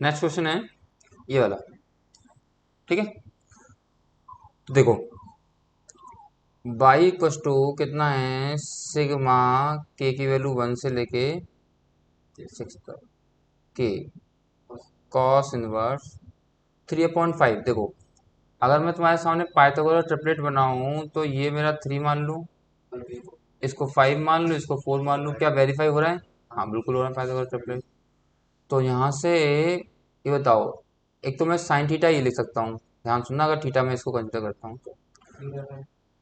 Next question है ये वाला। ठीक है, तो देखो बाई इक्वस टू कितना है, सिग्मा के की वैल्यू 1 से लेके 6 तक, के कॉस इनवर्स 3/5। देखो अगर मैं तुम्हारे सामने पाइथागोरस ट्रिपलेट बनाऊं तो ये मेरा 3 मान लूं, इसको 5 मान लूं, इसको 4 मान लूं, क्या वेरीफाई हो रहा है? हाँ बिल्कुल हो रहा है पाइथागोरस ट्रिपलेट। तो यहाँ से ये बताओ, एक तो मैं साइन थीटा ये लिख सकता हूँ, ध्यान सुनना, अगर थीटा में इसको कंसिडर करता हूँ तो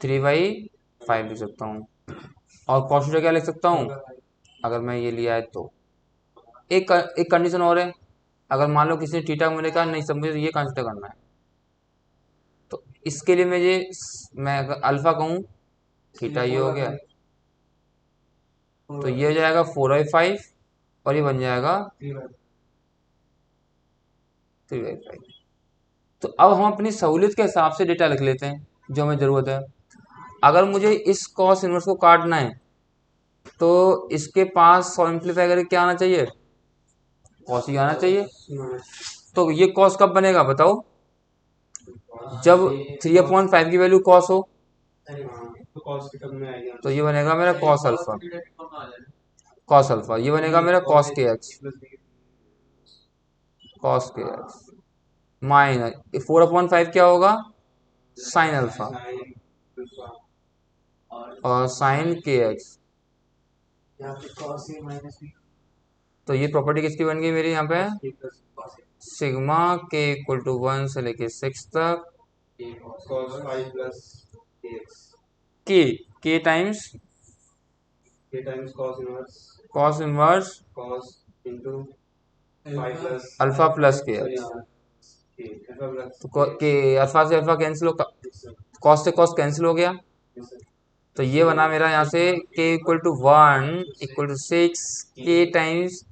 3/5 लिख सकता हूँ। और कॉस थीटा क्या लिख सकता हूँ अगर मैं ये लिया है तो? एक कंडीशन और है, अगर मान लो किसी ने थीटा को मैंने कहा नहीं सब मुझे ये कंसिडर करना है, तो इसके लिए मैं अगर अल्फा कहूँ, थीटा ये हो गया, तो ये हो जाएगा 4/5 और ये बन जाएगा 3/5। तो अब हम अपनी सहूलियत के हिसाब से डेटा लिख लेते हैं जो हमें जरूरत है। अगर मुझे इस कॉस इनवर्स को काटना है तो इसके पास सिंप्लीफाई करके क्या आना चाहिए, कॉस ही आना चाहिए। तो ये कॉस कब बनेगा बताओ, जब 3/5 की वैल्यू कॉस हो, तो ये बनेगा मेरा कॉस अल्फा, कॉस अल्फा ये बनेगा मेरा कॉस के एक्स, कॉस के एक्स माइनस 4/5 क्या होगा, साइन अल्फा, और साइन के एक्स। तो ये प्रॉपर्टी किसकी बन गई मेरी यहाँ पे, सिग्मा के इक्वल टू 1 से लेके 6 तक, के के times cos inverse alpha plus के एक्स। तो के अल्फा से अल्फा कैंसिल हो, कॉस से कॉस कैंसिल हो गया, तो ये बना मेरा यहाँ से के इक्वल टू 1 इक्वल टू 6 के टाइम्स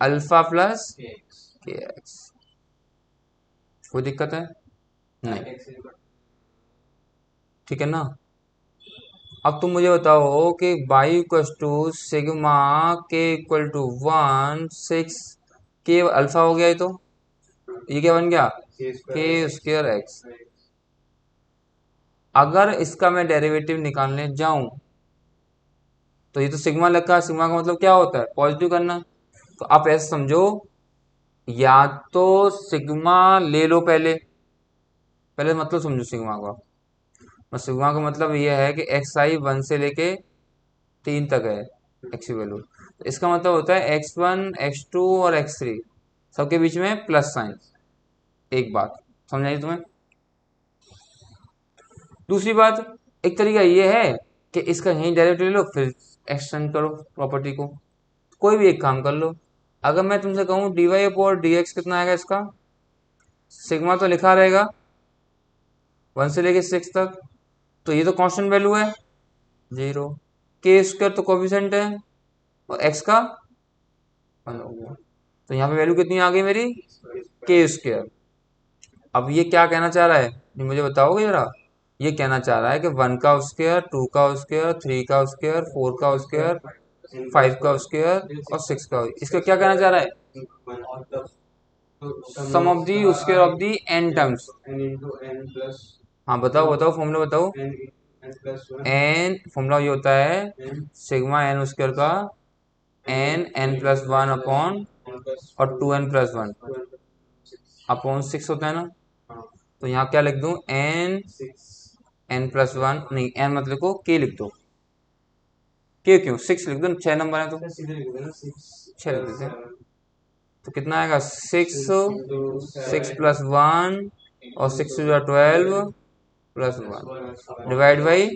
अल्फा प्लस के एक्स। कोई दिक्कत है? नहीं, ठीक है ना। अब तुम मुझे बताओ कि बाई इक्वल टू सिग्मा के इक्वल टू 1/6 के अल्फा हो गया, ये तो ये क्या बन गया, के स्क्वायर एक्स। अगर इसका मैं डेरिवेटिव निकालने जाऊं तो ये तो सिग्मा लिखा है, सिग्मा का मतलब क्या होता है, पॉजिटिव करना। तो आप ऐसे समझो, या तो सिग्मा ले लो पहले, पहले मतलब समझो सिग्मा का। और सिग्मा का मतलब ये है कि एक्स आई 1 से लेके 3 तक है एक्स की वैल्यू, तो इसका मतलब होता है x1 x2 और x3 सबके बीच में प्लस साइन। एक बात समझाइए तुम्हें। दूसरी बात, एक तरीका ये है कि इसका यहीं डायरेक्ट ले लो फिर एक्सटेंड करो प्रॉपर्टी को, कोई भी एक काम कर लो। अगर मैं तुमसे कहूँ d y upon d x कितना आएगा इसका, सिग्मा तो लिखा रहेगा 1 से लेके 6 तक, तो ये तो कांस्टेंट वैल्यू है 0, के स्क्वायर तो कोफिशिएंट है, और एक्स का 1 हो गया, तो यहाँ पे वैल्यू कितनी आ गई मेरी, के स्क्वायर। अब ये क्या कहना चाह रहा है, ये मुझे बताओगे जरा। ये कहना चाह रहा है कि 1 का स्क्वायर, 2 का स्क्वायर, 3 का स्क्वायर, 4 का स्क्वायर, 5 का स्क्वायर और 6 का, इसका क्या कहना चाह रहा है, sum of the square of the n terms. हाँ बताओ बताओ फॉर्मूला बताओ। एन फॉर्मूला ये होता है सिग्मा एन स्क्वायर का एन एन प्लस 1 अपॉन और 2n+1 अपॉन 6 होता है ना। तो यहाँ क्या लिख दूं, एन n+1, नहीं एन मत लिखो, के लिख दो। के क्यों, 6 लिख दो, 6 नंबर है तो 6 लिख देते हैं। तो कितना आएगा, 6 और 6 12 और 6 + 1 डिवाइड बाई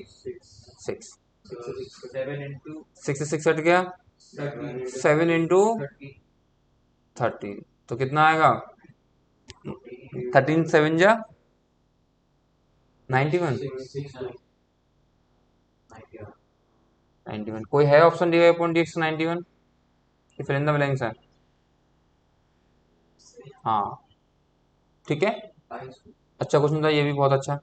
6, 6 से 6 हट गया, 7 × 30, तो कितना आएगा, 13 7 जा 91, 91 कोई है option d y upon d x 91, ये फिल इन द ब्लैंक्स है। हाँ ठीक है, अच्छा क्वेश्चन था ये भी बहुत अच्छा।